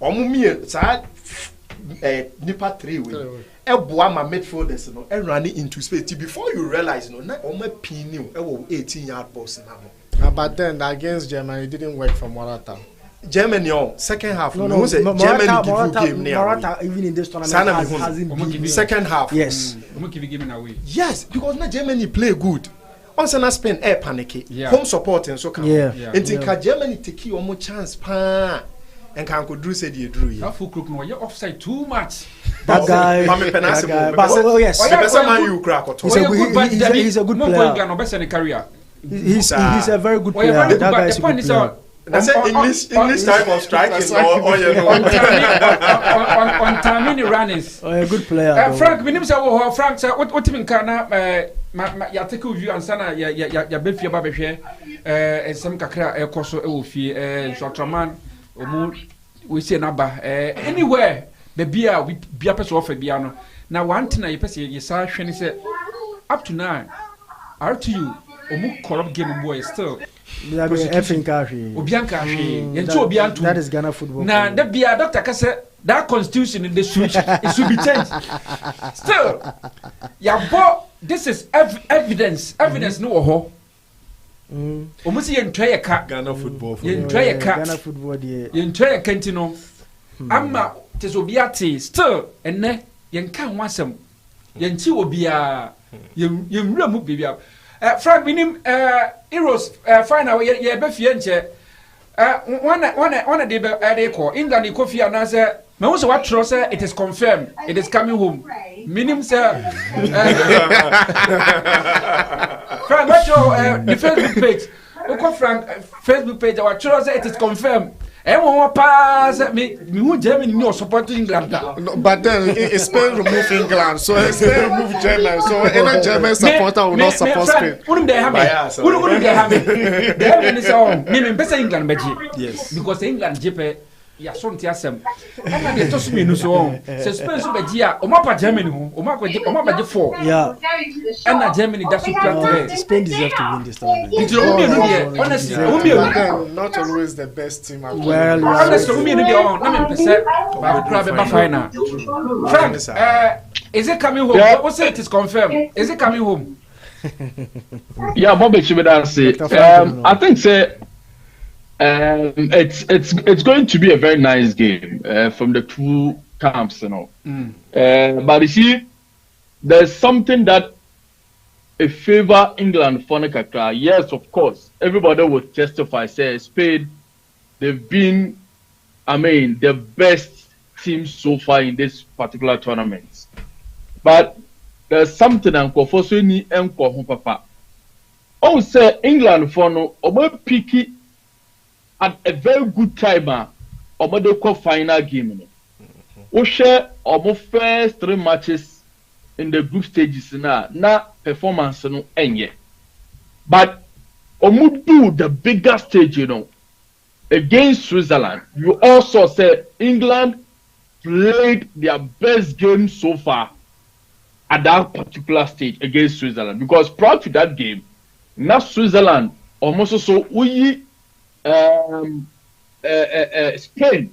Omumi sa nipa 3 way. Eboa ma midfielders no and running into space before you realize no na omo pin new 18-yard box now. But then against Germany it didn't work for Morata. Germany second half no, Germany give you game now. Morata even in this tournament hasn't been second half. Yes. Giving away. Yes, because now Germany play good. Once na Spain air panic. Home support and so come. Until Germany take you more chance pa. And can could do said you drew you. Full crook no, you're offside too much. That guy. Yes. He's a good player. He's a very good player. That guy is a good player. That's English type of striking or you know. On Tamini runners. A good player. Frank, we say Frank say what even kana ya take view and sana ya be fie ba be hwe some kakra ekoso e wo fie Shotraman omu we say naba anywhere the beer we beer person offer beer no na one thing you person you sa hwe ni say up to now RTU omu corrupt game boy still that is Ghana football. Now the beer doctor can say that constitution in the switch it should be changed still this is evidence no ho almost you try a car Ghana football you try a car Ghana football there you try a cantino amma tesobiati still and ne yen kan wasem yen ti obia yen wura mu bibia Frank minim Heroes final ye be fie nche one dey call England Kofi anase me won say what trust say it is confirmed it is coming home minim say Frank what your the Facebook page Oko Frank Facebook page what trust say it is confirmed won pass me who Germany no support England but then Spain remove England so Spain remove Germany so any German supporter will not support Spain they have this on me pesa England beji yes because England jepe ya so ntia asem na dey to so me no so on so Spain so beji a o ma pa Germany ho o ma beji 4 yeah and na Germany that so plan Spain deserve to win this tournament honestly not always the best team honestly me no dey on na me pesa ba kra be ba final Frank is it coming home what say it is confirmed is it coming home yeah Bobby Chimedansi I think say it's going to be a very nice game from the two camps, you know. But you see, there's something that favor England for Nekakra. Yes, of course, everybody would testify. Say Spain, they've been, the best team so far in this particular tournament. But there's something Papa. Oh, say England for no, picky. At a very good time, or final game. We share our first 3 matches in the group stages na performance no enye. But do the bigger stage, against Switzerland. You also said England played their best game so far at that particular stage against Switzerland. Because prior to that game, now Switzerland almost so we Spain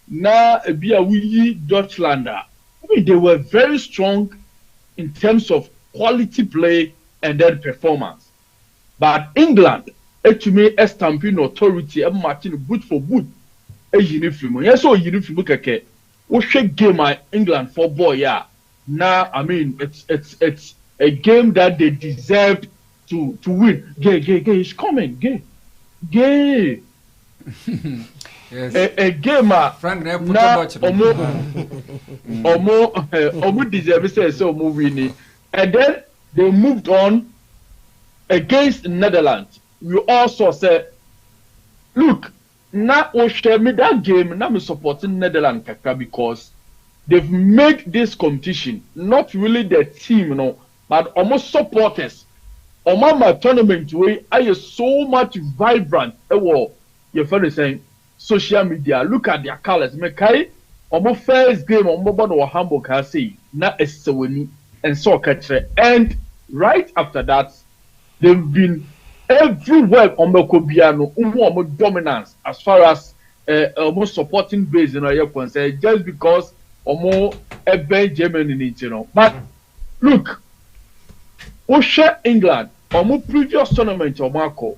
na we Deutschland. They were very strong in terms of quality play and then performance. But England, to me, a stamping authority, a matching boot for boot, a uniform. Yes, so uniform keke. We should game England for boy, yeah. Now, it's a game that they deserved to win. Gay, it's coming, gay. yes. A gamer Frank na omo deserve say so movie and then they moved on against Netherlands. We also said, look, now we share me that game. Now me supporting Netherlands because they've made this competition not really the team, but almost supporters. My tournament way I so much vibrant. Your friend is saying social media. Look at their colors. Mekai my first game or Hamburg can say na esewani and so catch. And right after that, they've been everywhere on Mokobiano, dominance as far as almost supporting base in our concern just because almost a Germany, you know. But look, Osha England, almost previous tournament or Marco.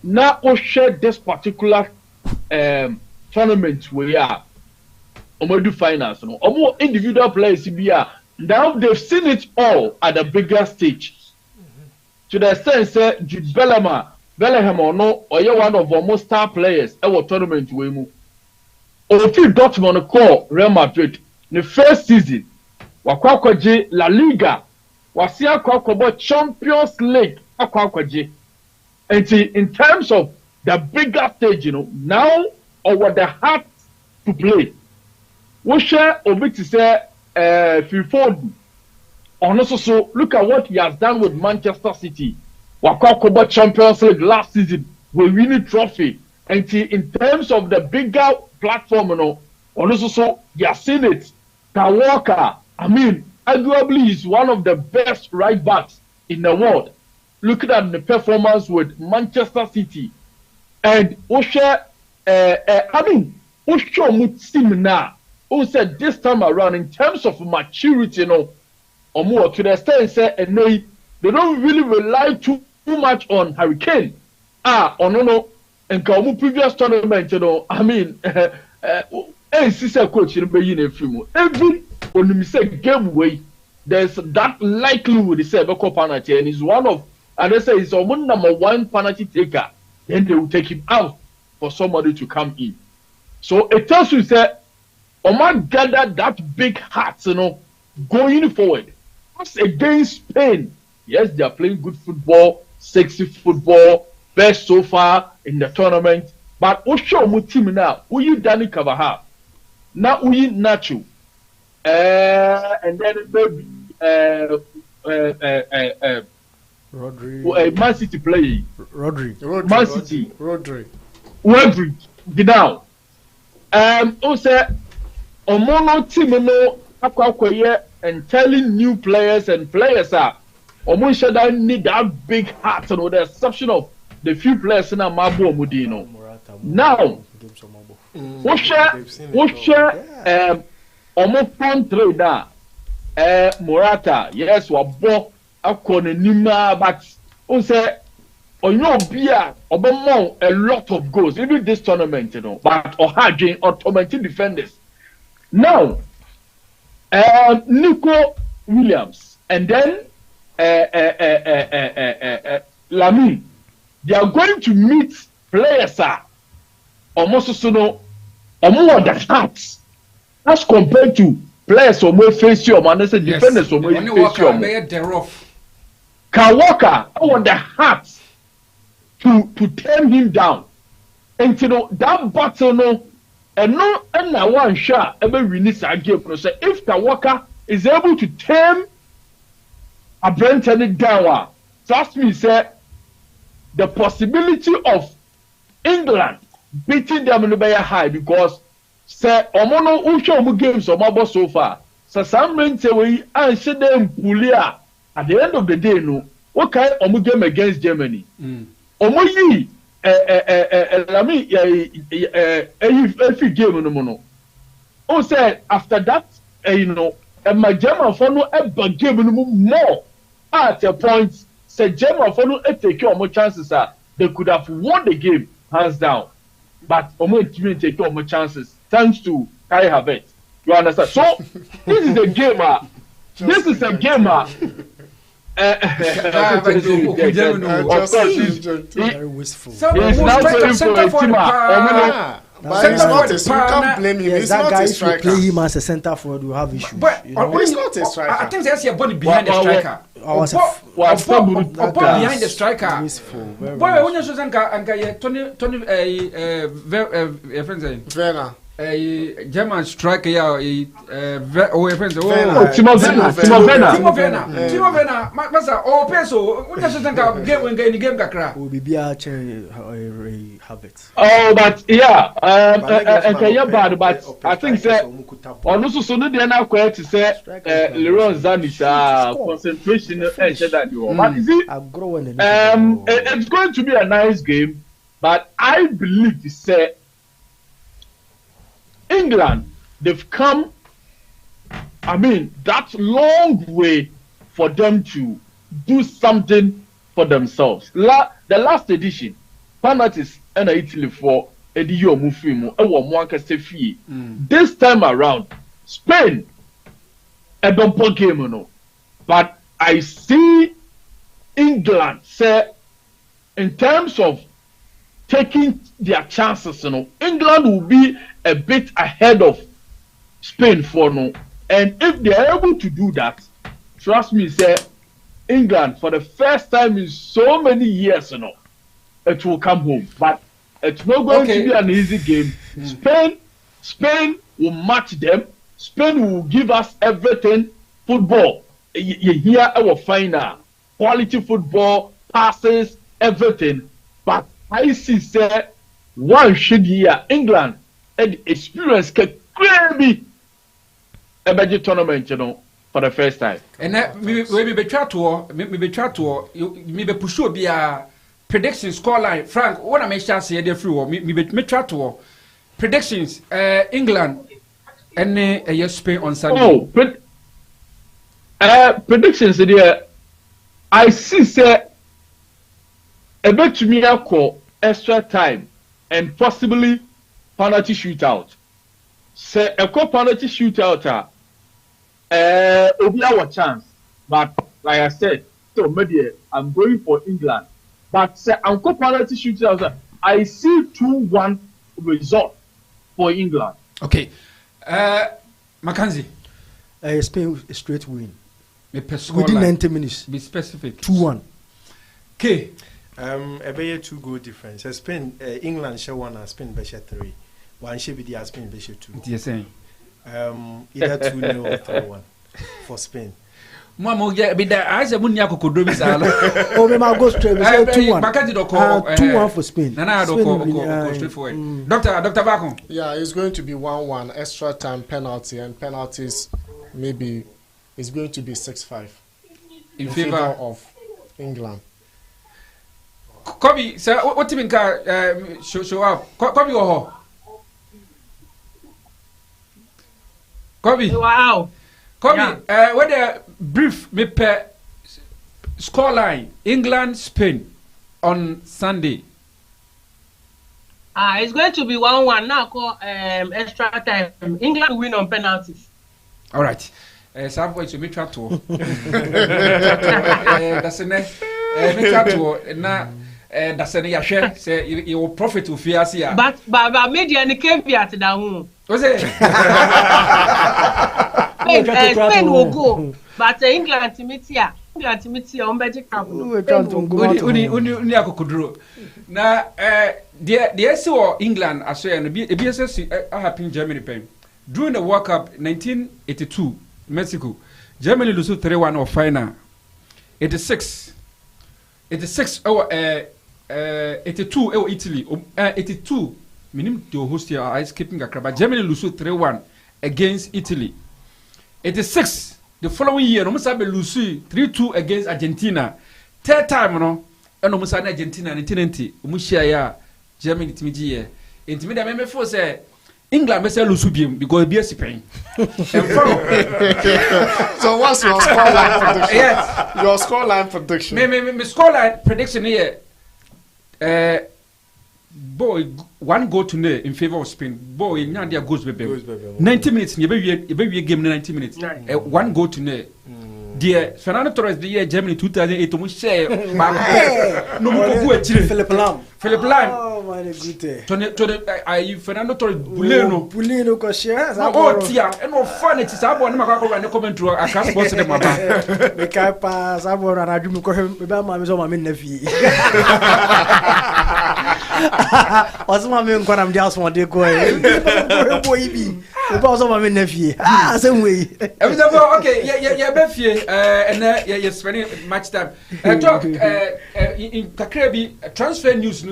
Now Osha this particular tournament we are almost do finals, you know. Almost individual players here. Now they've seen it all at a bigger stage. To the extent Jude Bellingham or no, or you're one of almost star players our tournament we move. Until Dortmund call Real Madrid the first season, wakwaje La Liga, wasia kwakwabo Champions League akwaje. And in terms of the bigger stage, you know, now over the heart to play. We share a bit to say FIFA. And also, so look at what he has done with Manchester City. Wakwakobo Champions League last season, we win a trophy. And in terms of the bigger platform, you know, and also so you have seen it. Walker, I mean, arguably he's one of the best right backs in the world. Looking at the performance with Manchester City, and Osha, I mean, Osha team now. Who said this time around in terms of maturity, you know, or more to the extent say, and they don't really rely too much on Hurricane. No, and come previous tournament, you know, I mean, sister coach in a few every when you say game way, there's that likelihood to say Beko penalty, and he's one of, and they say he's almost number one penalty taker, then they will take him out for somebody to come in. So it tells you that Oman gathered that big heart, you know, going forward. As against Spain, yes, they are playing good football, sexy football, best so far in the tournament. But Osho team now, you Danny Cavajal, now we Nacho, and then maybe Rodri. Man City playing. Rodri. Man City. Rodri. Get down. Also, Omono team no akwakoye and telling new players and players are Omo that need that big heart, and with the exception of the few players in Amabo Mudino. Now, Omo front trader, Morata, yes, wabo akone nima, but also on your beer, Obama a lot of goals, even this tournament, you know, but or harding automatic defenders. Now, Nico Williams and then Lamy, they are going to meet players almost so no more the hearts as compared to players who may face you and say defenders who may face you. Kawaka on the hearts to tame him down, and you know that battle no. And no, and now one shot ever release a game. So if Kawaka is able to tame a Brenton down, trust me, say the possibility of England beating them in the very high, because say Omono Usho games or Mabo so far. So some men say we answer them Pulia at the end of the day, no, what kind of game against Germany? Omoyi. Every game no more. Oh, say after that, you know, my German for no ever game no more. At a point, say German for no take more chances. They could have won the game hands down, but didn't take more chances thanks to Kai Havertz. You understand? So this is a game. This is a game. Very wistful. He's now playing for a team. But he's not you can't blame him. He's not a striker. Play him as a centre forward, we have issues. But he's not a striker. I think there's a body behind the striker. Behind the striker. Wistful. Boy, when you say Anka, Tony, Werner. German striker, Timo Werner. Masa, oh, peso. When you say game when the game kakra. Will be have it. Oh, but yeah, bad, but I think that also so no, they are now quite to say Leroy Zanis concentration and that you. But you see, it's going to be a nice game, but I believe to say England, they've come, I mean, that long way for them to do something for themselves. The last edition, penalties and Italy for Edio Mufimu, this time around, Spain, a bumper game, but I see England say, in terms of taking their chances, England will be a bit ahead of Spain for now. And if they are able to do that, trust me, say England for the first time in so many years, it will come home. But it's not going to be an easy game. Spain will match them. Spain will give us everything. Football, you hear our final quality football, passes, everything. But I see say one should hear England and experience can clearly a budget tournament, for the first time. And me be try to me be push be a prediction scoreline. Frank, what I make sure say dey free me try to predictions England and Spain on Sunday. Predictions there I see say a bit to me call extra time and possibly penalty shootout. Say a penalty shootout will be our chance. But like I said, so maybe I'm going for England. But say I'm penalty shootout. I see 2-1 result for England. Okay. Mackenzie. Spain straight win. Within 90 minutes. Be specific. 2-1. Okay. A better 2 goal difference. Spain, England share 1 and Spain share 3. One should be the Spain share 2. Yes, saying. Either 2-0 or 3-1 for Spain. Mama, be there. I said, "Munya kokodromi sala." Oh, me ma go straight. 2-1. 2-1 for Spain. Nana go straight forward. Doctor Bakon. Yeah, it's going to be 1-1 extra time penalty, and penalties maybe it's going to be 6-5 in favor of England. Kobe, sir, what you mean? Show up. Kobe, oh. Kobe. Wow. Kobe, what the brief me per scoreline England Spain on Sunday. It's going to be 1-1 now. Call extra time. England win on penalties. All right. Some boys you me try to. That's enough. Me try to na. That's an yashe say you will profit to fear here. But media ni caveat that one. What's it? Spain will go, but England timitia on beji camp. Uni akokudro. Na the SO England aso no be BSS happen Germany pen. During the World Cup 1982 Mexico, Germany lose 3-1 or final. 86 82 Italy 82 minim to host here I skipping a crab. Germany lose 3-1 against Italy. 86 the following year no must lose 3-2 against Argentina. Third time no no must Argentina 1990 umushia ya Germany timiji here. Intimida me for say England must lose because be Spain. So what's your scoreline prediction? Yes. Your scoreline prediction. Me scoreline prediction here. Boy, 1 goal to nil in favor of Spain. Boy, Nyandia goes baby. 90 minutes. You be game 90 minutes. 1 goal to nil. Dear Fernando Torres, the year Germany 2008, to share. No more Philip Lam. Oh my good day. To Fernando Torres Buleno ko share. Oh, tia, and no fun. It's a one. I'm going comment to a cast sports. Me kai pa sabo na adwum ko hwe be ma me so ma me na fi. Osuma me nkwa na me dia so de ko e. Boy bi. E ba so ma me na fi. Same way. Okay, yeah be fi and you spending much time. Talk in Kakrebi transfer news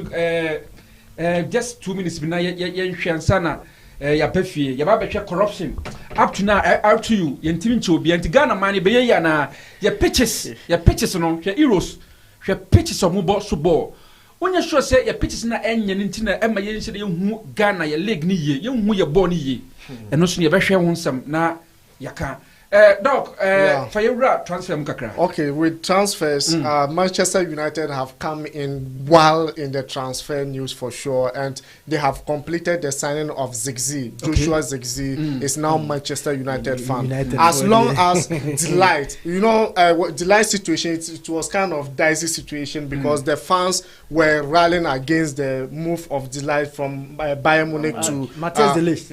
just 2 minutes bina ye hwansana ya pefie ya ba be corruption up to now out to you ye ntimi nche obi anti Ghana man be ye ya na ye pitches no hwe euros hwe pitches omubo so ball when you sure say your pitches na enya ntina e ma yen se hu Ghana your leg ni ye hu your ball ni ye and no so ye be hwe ho nsam na yaka Doc, for your transfer mukakra. Okay, with transfers, Manchester United have come in well in the transfer news for sure, and they have completed the signing of Ziggy. Joshua Ziggy is now Manchester United fan. As long as Delight, Delight situation, it was kind of dicey situation because the fans were rallying against the move of Delight from Bayern Munich to Matthias de Ligt.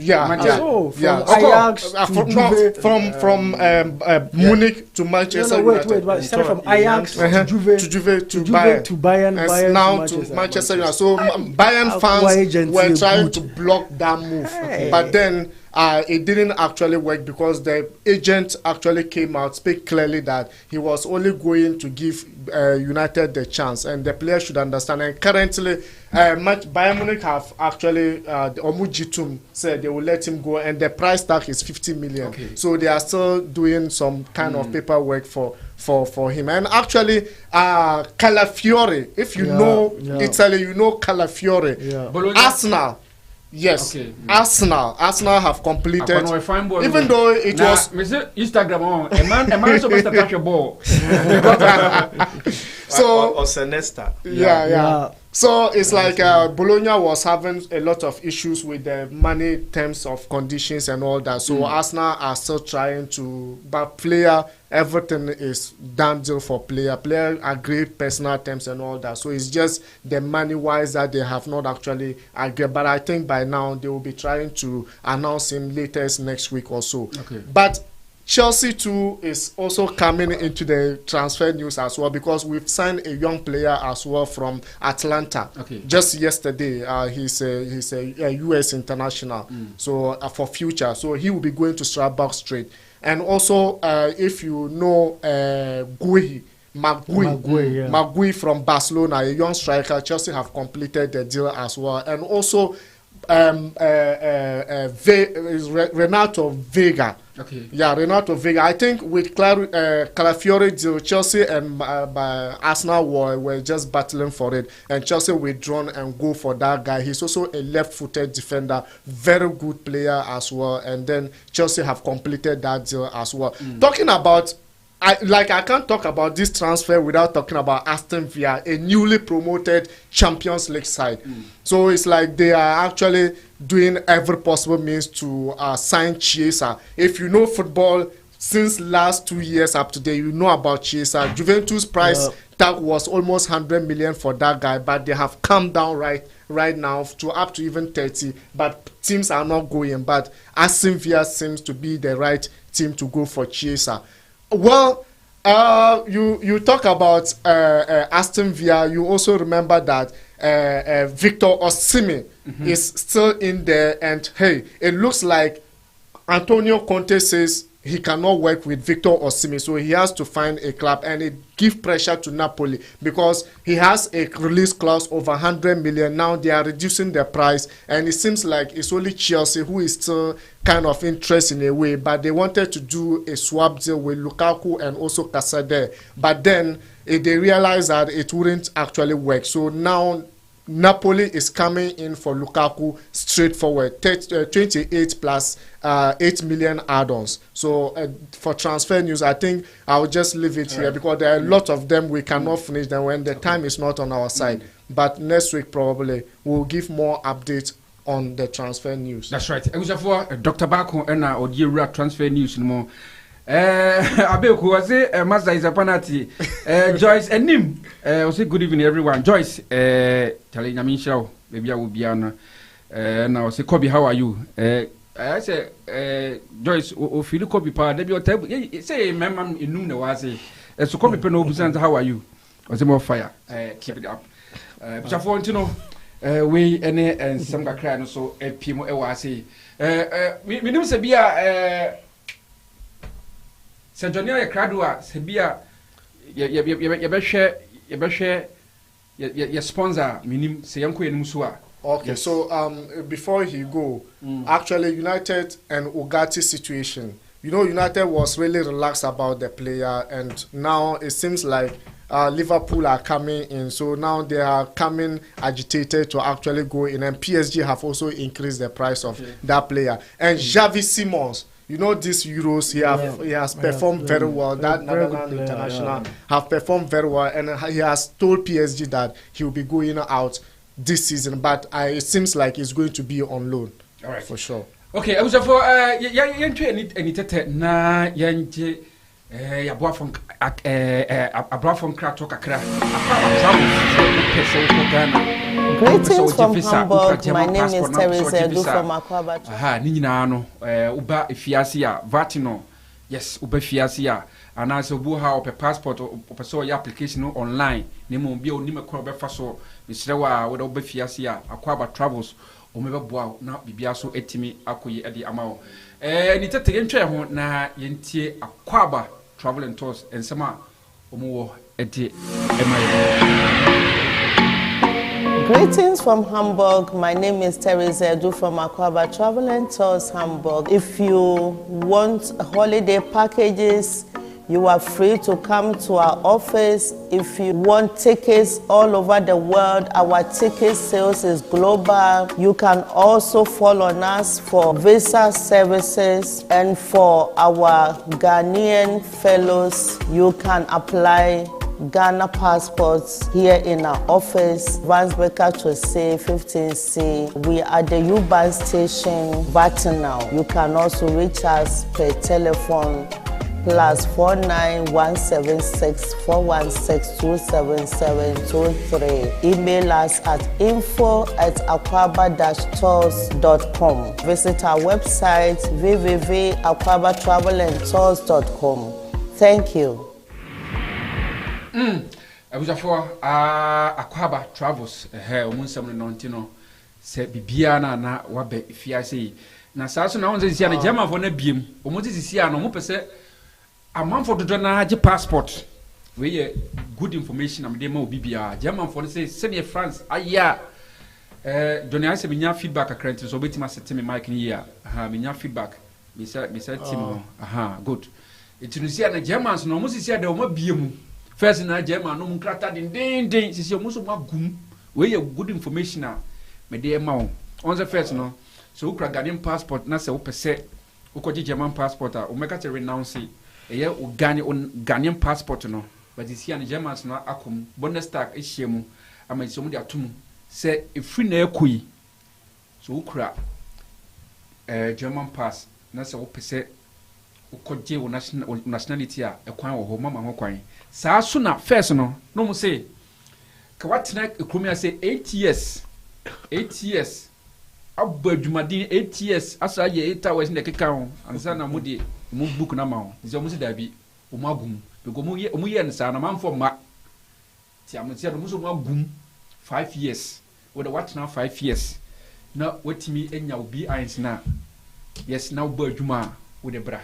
Ajax from Munich to Manchester United. Wait. Started from Ajax to Juve to Bayern, and now to Manchester United. So Bayern fans were trying to block that move, but then it didn't actually work because the agent actually came out, speak clearly that he was only going to give United the chance, and the players should understand. And currently, Bayern Munich have actually Omujitum said they will let him go, and the price tag is 50 million. So they are still doing some kind of paperwork for him. And actually, Calafiore, if you know Italy, you know Calafiore. Arsenal. Yes, Arsenal have completed. Even though it was Instagram, a man supposed to catch a ball. So or Senesta. Yeah. So it's like Bologna was having a lot of issues with the money terms of conditions and all that. So Arsenal are still trying to, but player, everything is done deal for player. Player agreed personal terms and all that. So it's just the money wise that they have not actually agreed. But I think by now they will be trying to announce him latest next week or so. But Chelsea too is also coming into the transfer news as well because we've signed a young player as well from Atlanta. Just yesterday, he's a US international. So for future, so he will be going to Strasbourg straight. And also, if you know Magui from Barcelona, a young striker, Chelsea have completed the deal as well. And also, Renato Vega. Renato Vega. I think with Calafiore deal, Chelsea and Arsenal were just battling for it, and Chelsea withdrawn and go for that guy. He's also a left-footed defender, very good player as well. And then Chelsea have completed that deal as well. Talking about, I can't talk about this transfer without talking about Aston Villa, a newly promoted Champions League side. So it's like they are actually doing every possible means to sign Chiesa. If you know football, since last 2 years up to date, you know about Chiesa. Juventus price tag was almost 100 million for that guy, but they have come down right now to up to even 30. But teams are not going. But Aston Villa seems to be the right team to go for Chiesa. Well, you talk about Aston Villa. You also remember that Victor Osimhen is still in there, and hey, it looks like Antonio Conte says he cannot work with Victor Osimhen, so he has to find a club, and it gives pressure to Napoli because he has a release clause over 100 million. Now they are reducing the price, and it seems like it's only Chelsea who is still kind of interested in a way, but they wanted to do a swap deal with Lukaku and also Casade, but then they realized that it wouldn't actually work. So now Napoli is coming in for Lukaku straightforward, 28 plus 8 million add-ons. So for transfer news, I think I'll just leave it here because there are a lot of them. We cannot finish them when the time is not on our side. But next week probably we'll give more updates on the transfer news. That's right. Dr. Bako and Odira transfer news no more. Abeku was a master is a panati. Joyce and Nim. Say good evening, everyone. Joyce, telling Yamin Show, maybe I will be on. Now say Kobe, how are you? I say Joyce, if you look up part, your table. Say, Mamma, in noon, was a so Kobe Peno, how are you? Was a more fire. Keep it up. Just want to know. We and some background so a Pimo Ewasi. We know Sabia Sajonia Cradua, Sabia, your sponsor, meaning Sayanko and Musua. Okay, so before he go, actually United and Ugarte situation. You know, United was really relaxed about the player, and now it seems like Liverpool are coming in, so now they are coming agitated to actually go in, and PSG have also increased the price of that player. And Xavi Simons, you know, these Euros, he has performed very well. That Netherlands international have performed very well, and he has told PSG that he will be going out this season, but it seems like he's going to be on loan. All right, for sure. Okay, I was for any na yanje yabwa from Krato kakra. Greetings from Hamburg. My name is Teresa Edu from Akwaba. Aha, ni nyina no uba efiase a Vatino. Yes, uba efiase a anase obu ha op passport op so your application online. Ne mo bia oni mekro be fa so misrewa wo da uba efiase a Akwaba Travels o mebe boa na bibia so etimi akoyi ade amawo. Ni tete yentwe ho na yentie Akwaba Travel and Tours ensema omo ede emaye. Greetings from Hamburg. My name is Teresa Edu from Akwaba Travel and Tours Hamburg. If you want holiday packages, you are free to come to our office. If you want tickets all over the world, our ticket sales is global. You can also follow on us for visa services, and for our Ghanaian fellows, you can apply Ghana passports here in our office, Vansbecker to say 15C. We are the U-Bahn station, Vatinau. You can also reach us per telephone +49 176 416 27723. Email us at info@akwaba-tours.com. Visit our website www.akwabatravelandtours.com. Thank you. Abujafo Akwaba Travels omunsam no ntino se bibia na wabe fiase na saso na wonse sia na German for na biem omuti sia no mo pese amamfo dodo na age passport we ye good information am dey ma obibia German for say senior France aya doni ase binya feedback akrenti so betima sete me mic ni ya binya feedback me say team good etinusia na Germans no mo sia de o ma biem first na German no munkrata din sisi omuso magum we ye good information a me dey ma on the first no so ukra Ghanaian passport na se wo pese ukoji German passport a o meka te renounce eye o Ghanaian passport no but this here na Germans no akom Bundestag ehyiemu ama so mu de atum se efri na ekoi so ukra German pass na se wo pese ukoje wo nationality a ekwan wo ho mama ho kwan saa so na first no mo say ka watena ekromia say 8 years abadwumadin 8 years asa ye 8 hours na keka ho ansa na mo de mo book na ma ho nse mo se dabi o magum because mo ye nsa na manfo ma ti amotia no mo so magum 5 years with the watena 5 years na watimi enya obi eins na yes na obadwuma with the bra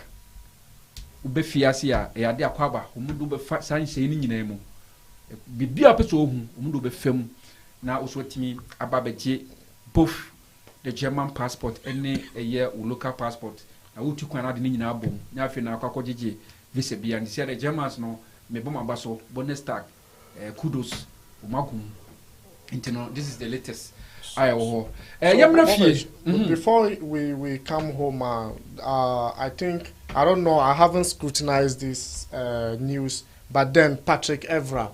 ube fiase a ade Akwaba omudu be sanse ni nyina mu bibia peso ohu omudu be fam na osotimi ababeje both the German passport ene eye local passport na wutu kwan ade ni nyina abom na afi na akwakojeje visa bia ndi se the Germans no me bom abaso Bundestag kudos umagum intino this is the latest before we come home I think I don't know, I haven't scrutinized this news, but then Patrick Evra,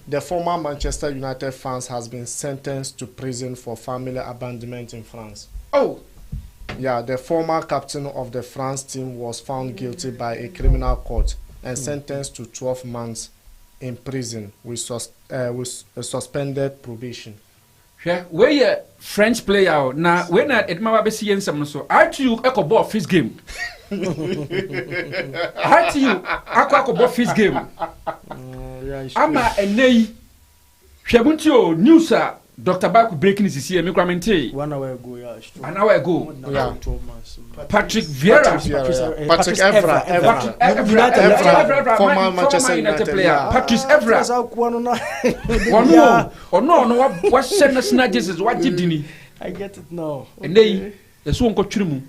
the former Manchester United fan, has been sentenced to prison for family abandonment in France. Oh! Yeah, the former captain of the France team was found guilty by a criminal court and sentenced to 12 months in prison with suspended probation. Where you French player now when it ma be see ensam so I to you ekoball first game I to you akoball first game ama enei hwebunti o news a Dr. Baku breaking is here me kwamente 1 hour ago an hour ago Patrick Vieira Patrick Evra former Manchester United player Patrick Evra no what send national Jesus what did ni I get it now enei eso nko twirimu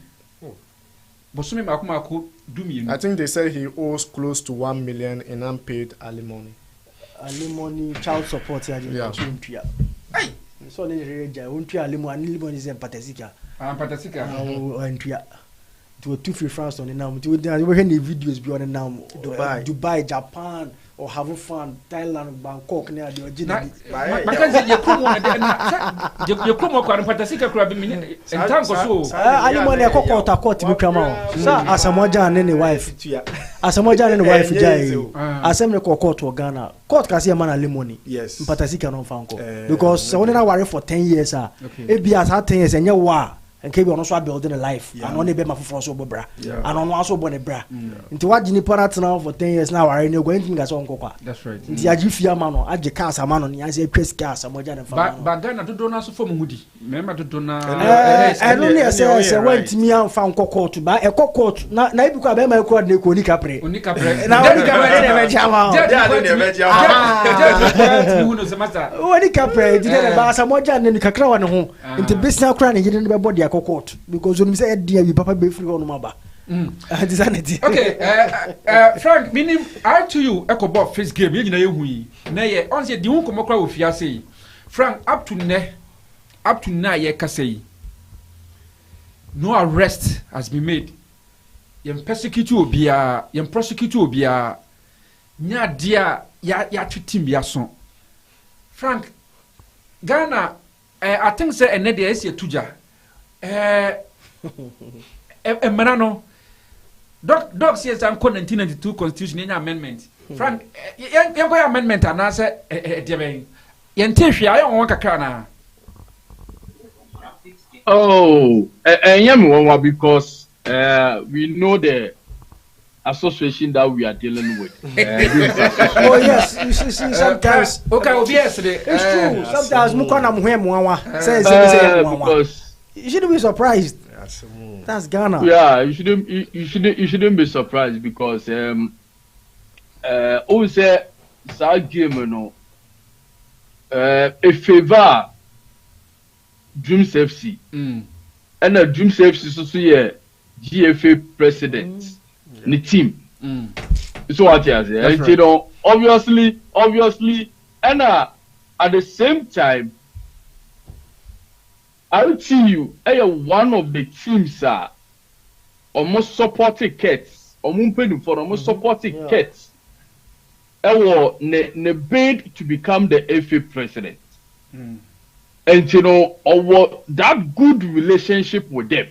bosome makoma ko dumi. I think they say he owes close to 1 million in unpaid alimony. alimony child support ya je ntua ai so le reja ntua alimony is empathetica ntua to 2 France on now to we videos be on now Dubai Japan or have fun Thailand Bangkok near the original because you come kwa mpatasika kwa bi entango so alimony akokota court bi twama sa asamoja ne wife asamoja ne wife jai asemne ko court o Ghana court kasi man alimony mpatasika no fanko because so na worry for 10 years e bi as 10 years enye wa and kebi ono so building a life and ono be mafofo so bobra and ono aso bo ne bra nti waji ni para tena for 10 years now are ne go anything ga so nkokwa that's right nti aji fia ma no aji ka asama no ni ase twes ka asama ja ne fa ba Ghana dodo na so fom hudi mema dodo na no ne se want me am fa nkokwa to ba e kokwa na ibi kwa be ma ekwa ne ko ni kapre na oni kapre ne be jama oni kapre di ne ba asama ja ne kakra wa ne ho nti business kra ne yide ne be body court because when we say dia we papa be free on maba okay Frank meaning I to you ekobo first game ye nyina ye hu yi na ye on say di hu komokra ofia say Frank up to now ye kasa yi no arrest has been made yem prosecute obia nya dia ya tweetim bia so Frank Ghana I think say enede is ye tuja manano doc says I'm 1992 constitution in amendment Frank yan go amendment ana say deben yan tehwe ayo won kakra na because we know the association that we are dealing with. Oh yes, you see sometimes. Okay, obviously it's true. Sometimes mukona muhemwa say because you shouldn't be surprised. That's Ghana. Yeah, you shouldn't be surprised because always say that game no a favor Dreams FC and a Dreams FC so yeah GFA president the team so what you say and you know obviously and at the same time I'll tell you, one of the teams are almost supporting cats, almost supporting cats. Ne bid to become the FA president. And you know, that good relationship with them.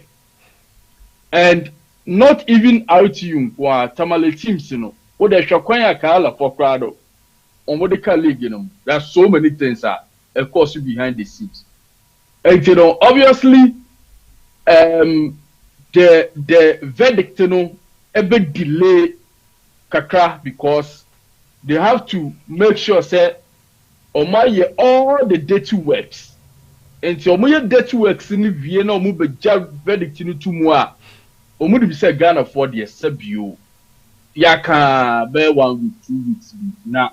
And not even out you who Tamale teams, you know, what they shall Kala for Crado, on what they call league, you know. There are so many things of course behind the scenes. And you know, obviously, the verdict, you know, a bit delay kakra because they have to make sure say, all the dirty works. And so, dirty works in Vienna, verdict in 2 more. Be say Ghana for the SBU. Yaka be 1 week, 2 weeks now.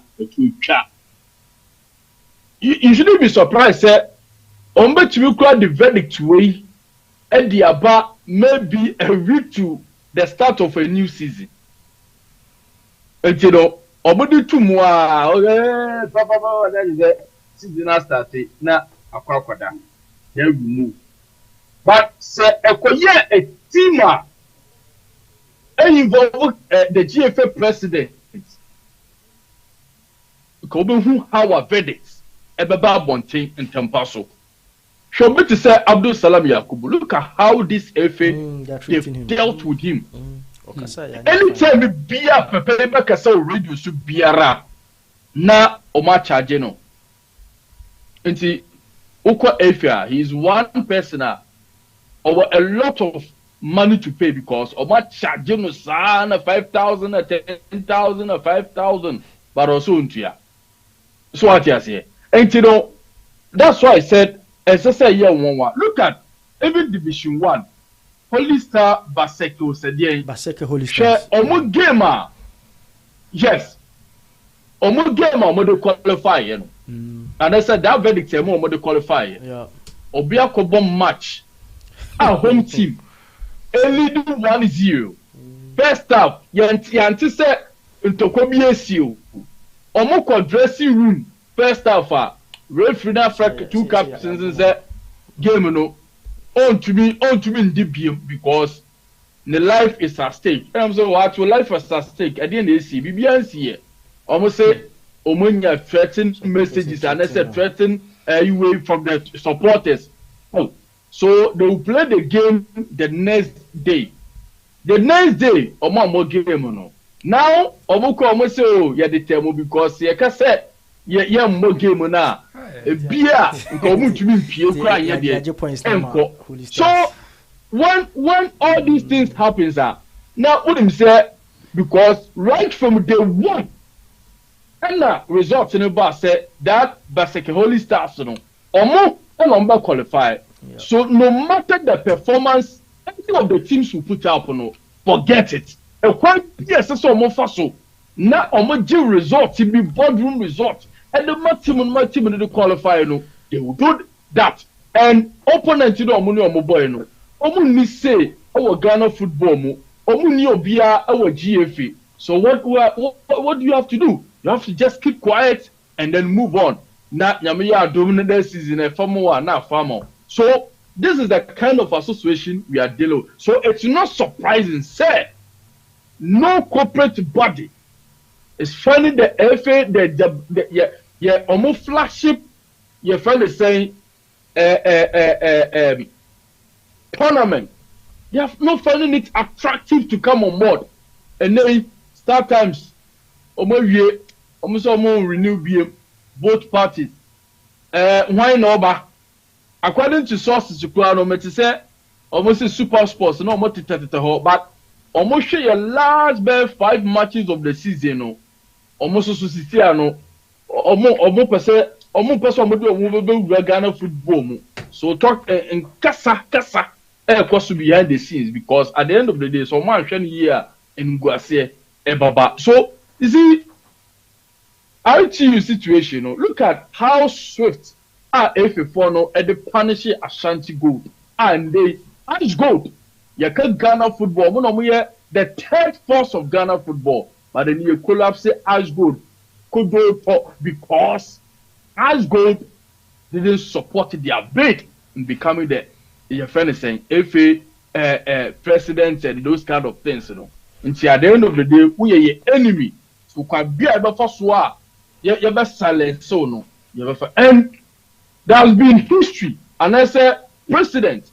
You shouldn't be surprised, sir. To record the verdict way and the about maybe a week to the start of a new season. And you know, Omodi 2 more that is the season started now aquaquada. Then we move. But sir, a team involve the GFA president. Who our verdicts about Bonting and Tempaso. Show me to say Abdul Salam Yakubu. Look at how this FA dealt with him. Anytime we be a paper kasa radio should be a na Oma Chajeno. And see, Oko FA, he is one person over a lot of money to pay because Oma Chajeno sana 5,000 10,000 5,000, but also untia. So what you say? And you know, that's why I said. As I say, yeah, look at even Division 1. Holy Star Baseke said, yeah, Baseke Holy Star. Omo gamer. Yes. Omo gamer, omo qualify, you know. And I said that verdict, omo qualify. Yeah. Obia Kobom match. Our home team. Only do 1-0. First half, Yanti said, into Kobiesio. Omoko dressing room first half referee na Africa 2 Cup since game no on to me in the because the life is at stake. And I'm saying what your life is at stake at the end of the sea BBNC almost say omonya threaten messages and I said threaten away from the supporters. Oh, so they will play the game the next day. The next day, omo game no. Now, omoko almost say, oh, yeah, the term because yeah, say, yeah, more game na. Beer, omo to me, Pierre cry, yeah, so when all these things happens, now what him say because right from day one, and results in the bar say that Baseke Holy Stars no, omo and qualify. Yeah. So no matter the performance, any of the teams will put up no. Forget it. And quite yes, so more faso. Now, omo result to be boardroom result. And the team in the qualifier, no, they will do that. And opponent, you know, omo boy, no. Omo ni say our Ghana football, mo. Omo ni obia our GFA. So what do you have to do? You have to just keep quiet and then move on. Now, Yamiya dominant season a farmer now farmer. So this is the kind of association we are dealing with. So it's not surprising, sir. No corporate body is finding the FA, almost flagship, your friend is saying, tournament. They have not finding it attractive to come on board. And then start times, almost renew BM, both parties. Why not? According to sources, you can say almost super sports, no more but almost share your last 5 matches of the season, no. Almost no. Almost person Ghana football. So talk in kasa course behind the scenes because at the end of the day, so much here in Guase Baba. So you see, ITU situation, look at how swift FA4 no at the punish Ashanti Gold and they Ash Gold. You can Ghana football. The third force of Ghana football, but then you collapse Ash Gold could go because Ash Gold didn't support their bid in becoming the your friend is saying FA president and those kind of things, you know. Until at the end of the day, we are your enemy. So can be able to swap. You best silence so no. And there has been history, and I say, President,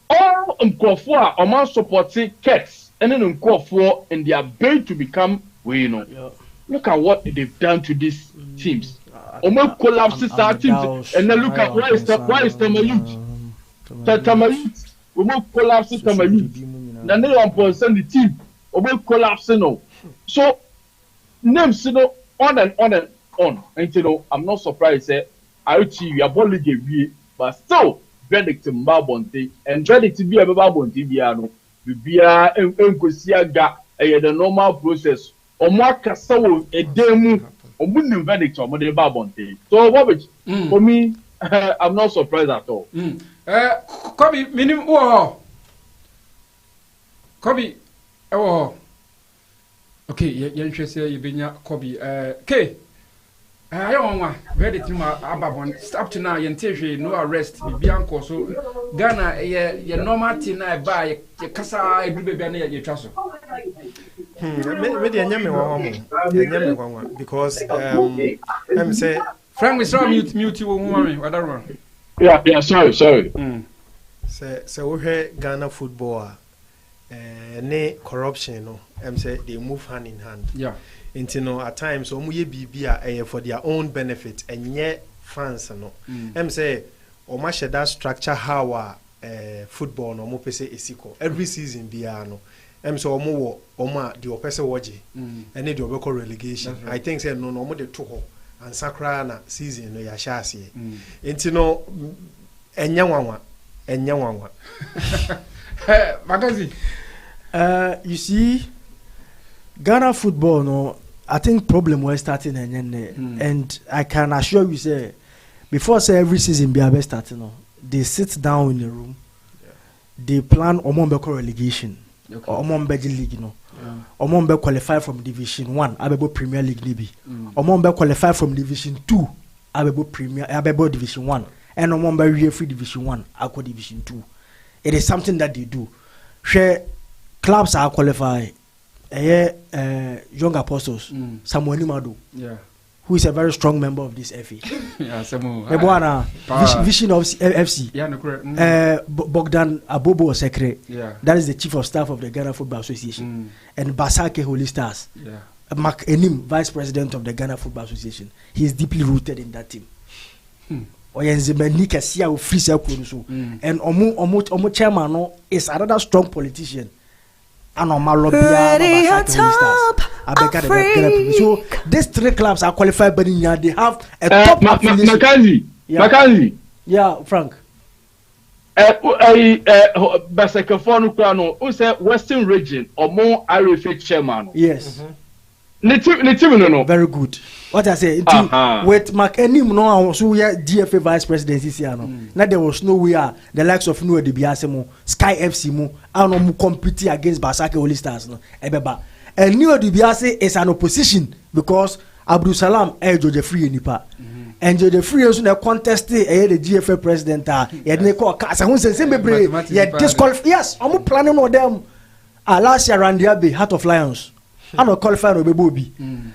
all Nkofo are man supporting Keks, and then Nkofo in their bid to become, you know. Yeah. Look at what they've done to these teams. Omo collapses our teams, and then look at why is Tamayut? Tamayut, Omo collapses Tamayut. Then they want to send the team. Omo collapsing no. So names, you know, on and on and on. And you know, I'm not surprised. We are born league, but still verdict in Babonte and verdict to be a Babonte Biano. Be a Nkosia the normal process. Or more Casawo a demo or wouldn't verdict on the Babonte. So what for me, I'm not surprised at all. Kobe minimum Kobe okay, you're interested in Kobe. Okay. I don't want ready to my ababon. Up to now, you no arrest. Bianco so Ghana, your normal thing I buy your casa, I do be near your castle. Because I'm say Frank, we saw mute you woman. What are wrong? Yeah, sorry. So we hear Ghana football. Ne corruption, no. I'm say they move hand in hand. Yeah. Into no at times so muye bibia for their own benefit and yet fans no. Say o ma share that structure how football no mo pese esiko every season bia no. So omo the opese woje and the obeko relegation. Right. I think say no mo de to ho and sakra na season no ya sha ase. Into no enya wanwa. Magazi. You see, Ghana football, no, I think problem was starting and I can assure you, say, before say every season be a starting, no, they sit down in the room, they plan Omombeko relegation, or Omombeji League, no. Omon be qualify from Division 1 abebo Premier League nibi. Omon be qualify from Division 2 abebo Division 1 and omon be wie free Division 1 akwa Division 2. It is something that they do. Share clubs are qualify Young Apostles Samuel Nimado. Yeah. Who is a very strong member of this FA. Vision of FC. Yeah, no, Bogdan Abobo Sekre. Yeah. That is the chief of staff of the Ghana Football Association. And Basake Holy Stars. Yeah. Mark Enim, vice president of the Ghana Football Association. He is deeply rooted in that team. And Omo chairman is another strong politician. And so these three clubs are qualified, but they have a top affiliation. Mackenzie. Yeah, Frank. Western region or more RFA chairman. Yes. No. Very good. What I say, with McEnim no so we are DFA vice president this year no. Now there was nowhere the likes of Noah Dibiasemo, Sky FC mo, and no compete against Basake Holy Stars no. Ebeba. And Noah Dibiase is an opposition because Abdul Salam George Free nipa. And George Free also na contest the GFA president ye dey call Kasa who say bebre ye disqualify. Yes, I'm planning on them. Last year Randiabe Heart of Lions. I don't qualify no baby.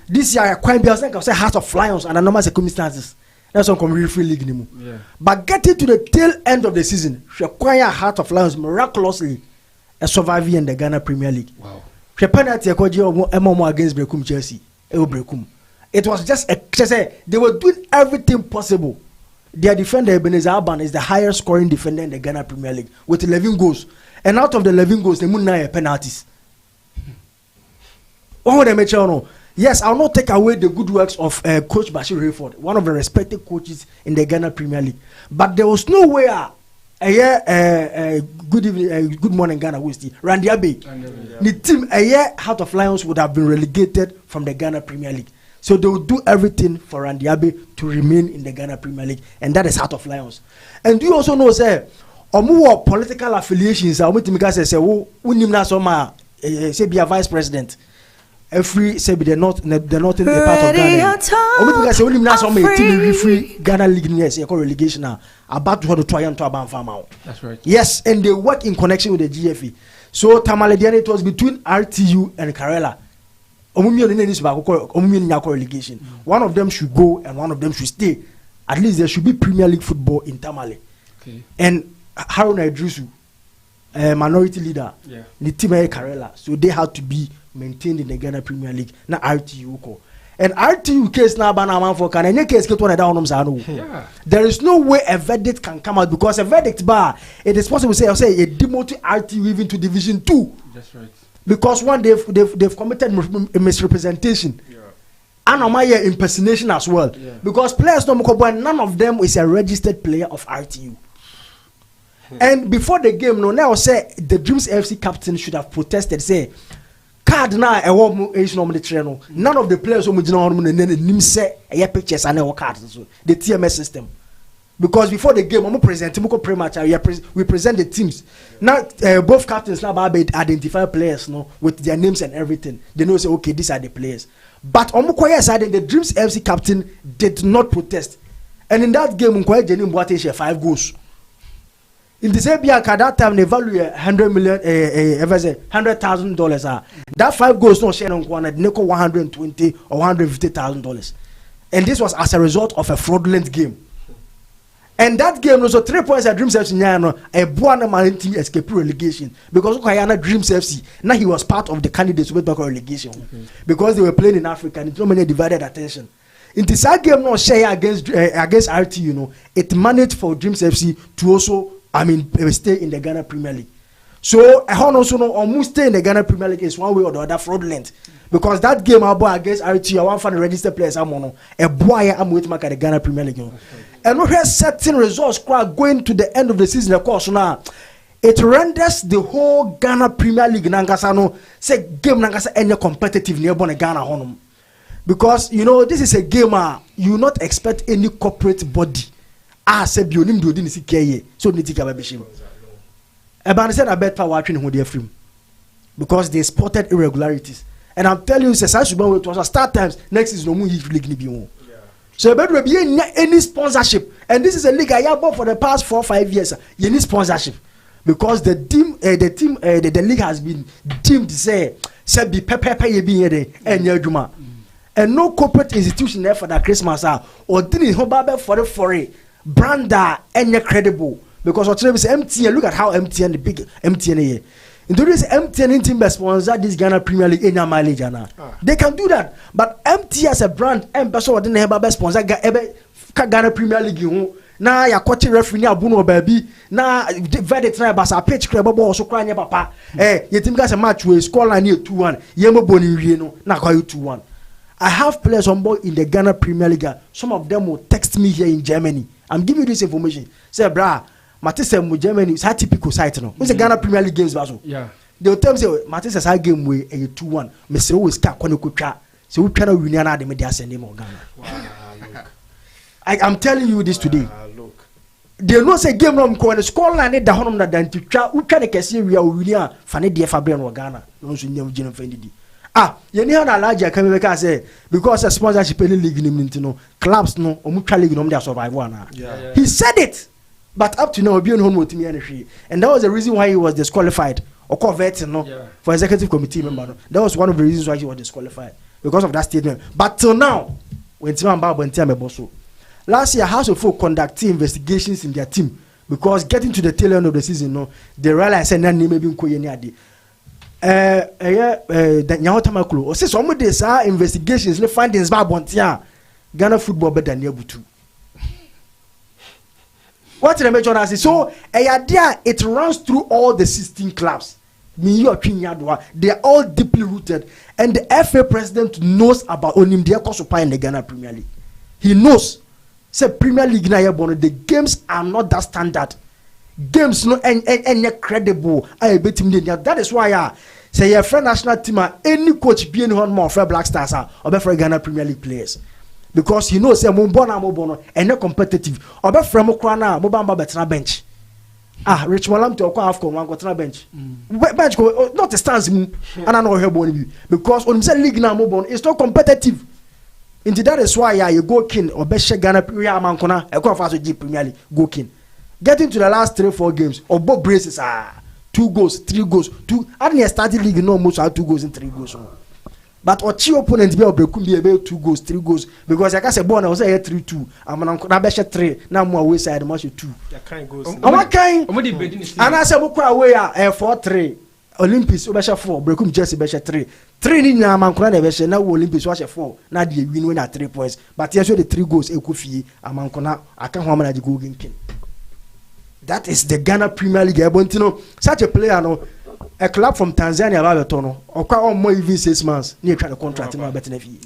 This year I quite be I say Heart of Lions under normal circumstances. That's on community free league anymore. Yeah. But getting to the tail end of the season, she acquire Heart of Lions miraculously surviving in the Ghana Premier League. Wow. She penalty against Brekum Chelsea. It was just they were doing everything possible. Their defender Ebenezer Aban is the highest scoring defender in the Ghana Premier League with 11 goals. And out of the 11 goals, they moved 9 penalties. Yes, I'll not take away the good works of Coach Bashir Rayford, one of the respected coaches in the Ghana Premier League. But there was no way good evening, good morning Ghana Westie, Randy Abbey. The team Heart of Lions would have been relegated from the Ghana Premier League. So they will do everything for Randy Abbey to remain in the Ghana Premier League, and that is Heart of Lions. And do you also know, sir, omu political affiliations? Omu timika say, "Oh, unimna soma say be a vice president." Every say they're not in a part of Ghana. Omu timika say unimna soma team free Ghana League yes, relegation now about to try and to ban farm out. That's right. Yes, and they work in connection with the GFE. So Tamaledian, it was between RTU and Karela. Relegation. One of them should go and one of them should stay. At least there should be Premier League football in Tamale. Okay. And Haruna Idrisu, minority leader, the team Karela, so they had to be maintained in the Ghana Premier League. Now RTU and RTU case now banana for can any case get one down. There is no way a verdict can come out because a verdict bar it is possible to say a demoted RTU even to Division 2. That's right. Because one they've committed misrepresentation, and impersonation as well. Yeah. Because players none of them is a registered player of RTU. And before the game, now say the Dreams FC captain should have protested. Say card now none of the players say pictures and cards. The TMS system. Because before the game, we present the teams. Now, both captains now identify players with their names and everything. They know say, okay, these are the players. But Omukoya side, the Dreams FC captain did not protest. And in that game, Omukoya Jenim Boate share 5 goals. In the same year, at that time, they value $100,000. That 5 goals no share on $120,000 or $150,000. And this was as a result of a fraudulent game. And that game was 3 points at Dreams FC. A Buana Man team escaped relegation because Okayana Dreams FC. Now he was part of the candidates who went back relegation because they were playing in Africa and it's not many divided attention. In this game, no share against RT. It managed for Dreams FC to also, stay in the Ghana Premier League. So I also know almost stay in the Ghana Premier League is one way or the other fraudulent. Because that game against RT, I want to register players. A boy, I'm waiting at the Ghana Premier League. And we have certain results going to the end of the season. Of course, now it renders the whole Ghana Premier League Nangasano say game Nangasa any competitive near Ghana home. Because this is a game you not expect any corporate body. Said you need to do this so need to have a bishim. About said I bet power watching who they free. because they spotted irregularities. And I'm telling you, it was a start times next season. No more league. So there be any sponsorship, and this is a league I have bought for the past 4 or 5 years. You need sponsorship because the league has been deemed to say be pay be here and yeduma, and no corporate institution there for that Christmas or didn't hobabe for a brand that any credible because what is MTN. Look at how MTN the big MTN here. Into this MTN team sponsor this Ghana Premier League in mileage they can do that, but MTN as a brand ambassador didn't have sponsor Ghana Premier League. Now ya coaching referee ni abuno baby. Now verdict try basa pitch club ball so cry papa. Your team got a match with score line 2-1. Yemo boni no na call you 2-1. I have players on board in the Ghana Premier League. Some of them will text me here in Germany. I'm giving you this information. Say brah. Matisse mu Germany is a typical site no. Who's the Ghana Premier League games baso? Yeah. They will tell me say Matisse has game way 2-1. Mr. always ka kono kutwa. So we try to win na the media send him Ghana. Wow. I'm telling you this today. Look. They know say game no ko the score line da honom na dan twa we try the kese we win a fane de fa bre no Ghana. No so nyam gino fendidi. Yeni ha na large can make us say because a sponsorship league no clubs no omu league no dey survive one. He said it. But up to now, and that was the reason why he was disqualified or converted for executive committee member. That was one of the reasons why he was disqualified because of that statement. But till now, when last year, House of Folk conducted investigations in their team because getting to the tail end of the season, they realized that maybe the Nyahotamakulu or say some of these investigations, the findings about Ghana football better than Yabutu. What the major has so it runs through all the 16 clubs. They are all deeply rooted, and the FA president knows about Onim Diakosopa in the Ghana Premier League. He knows. Say Premier League na the games are not that standard. Games no any credible. That is why say your friend national team any coach being one more for Black Stars or for Ghana Premier League players. Because he knows say mo and not competitive. Oba from Ukraine mo bamba betna bench. Rich Malam to akwa AFCON wan go bench. Bench go not a stance mu and no help boni because on say league na mo bon it's not competitive. Indeed that is why you go king obeshe Ghana Premier Mankona e go for so Premier League go king. Getting to the last 3-4 games obo braces 2 goals, 3 goals, 2 and the starting league no most 2 goals and 3 goals. But Ochi opponent be obrekum be about 2 goals, 3 goals because I can say born I was 3-2. I'm na be 3 now mo away side match 2. Ya kind goals. What kind? And I say boko away 4-3. Olympics be 4, brekum Jersey be 3. 3 ni na man kona be na Olympics wa 4. Na dey win when at 3 points. But yes the 3 goals e ku fie am kona aka ho amana di go game king. That is the Ghana Premier League. Ebontino such a player no a club from Tanzania about tono or quite more even 6 months near trying to contract him better than fee.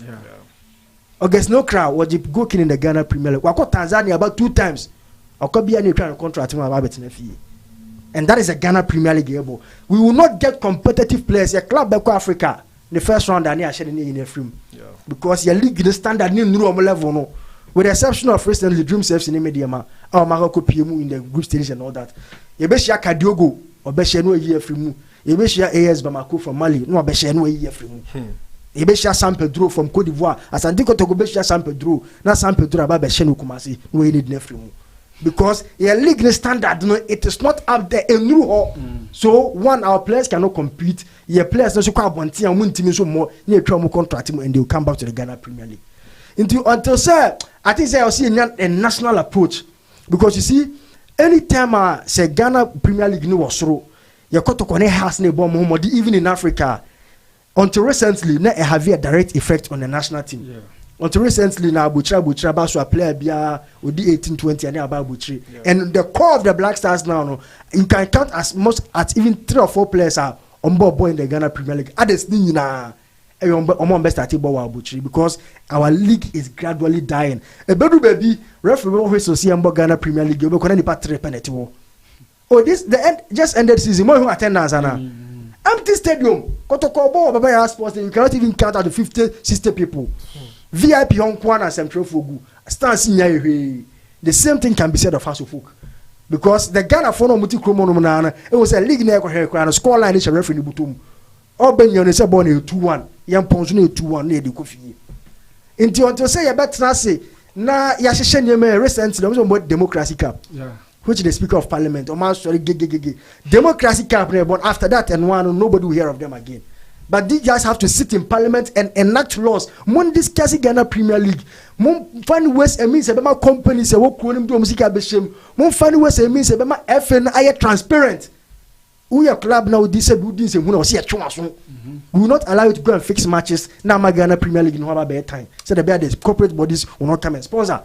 August no crowd was go in the Ghana Premier League. Wako Tanzania about 2 times or could be any trying to contract him about better than fee. And that is a Ghana Premier League able. We will not get competitive players. A club like Africa the first round and near shedding in a film. Because your league the standard new level no. With the exception of recently Dream Saves in the media or Maroko PMU in the group stage and all that. Yebesha Kadiogo or Besha no year from Yebesha AS Bamako from Mali, no Besha no year from Yebesha San Pedro from Cote d'Ivoire, as Antico to Besha San Pedro, not San Pedro about Beshenu Kumasi, no need Nefrimu. Because your league standard, no, it is not up there in new. So one our players cannot compete. Your players no so called Bonti and win team so more near Tramu contract and they will come back to the Ghana Premier League. Until sir, I think I'll see a national approach because you see, anytime say Ghana Premier League no was through, you got to connect has ne bomb even in Africa. Until recently, na have a direct effect on the national team. Yeah. Until recently, na Buchra basu a player bia odi 18-20 and about Buchri. And the core of the Black Stars now, no, you can count as most at even 3 or 4 players are on board in the Ghana Premier League. Others na because our league is gradually dying. A baby referee who so see Ghana Premier League, you can only pay 3 penalty. Oh, this the end just ended season. More attendance empty stadium. Kotokobo Baba Sports. You cannot even count out the 50-60 people. VIP on Kwana Central Fogu. The same thing can be said of House of Folk. Because the Ghana Fono Muti Kromo, it was a league near Score line is a referee Butum. all ben you say born 2-1 yam pons no 2-1 na edi ko fie nti until say you better say na ya hyehyɛ nneɛma recently I'm about democracy cup which the speaker of parliament o man sorry democracy cup but after that and one nobody will hear of them again. But these guys have to sit in parliament and enact laws. Mon discuss Ghana Premier League. Mon find ways and means about companies say what do music abeshim. Mon find ways and means about FN aye transparent. We are club now disabled this and we will see a chance. We will not allow you to go and fix matches. Now my Ghana Premier League no have a better time. So the corporate bodies will not come and sponsor.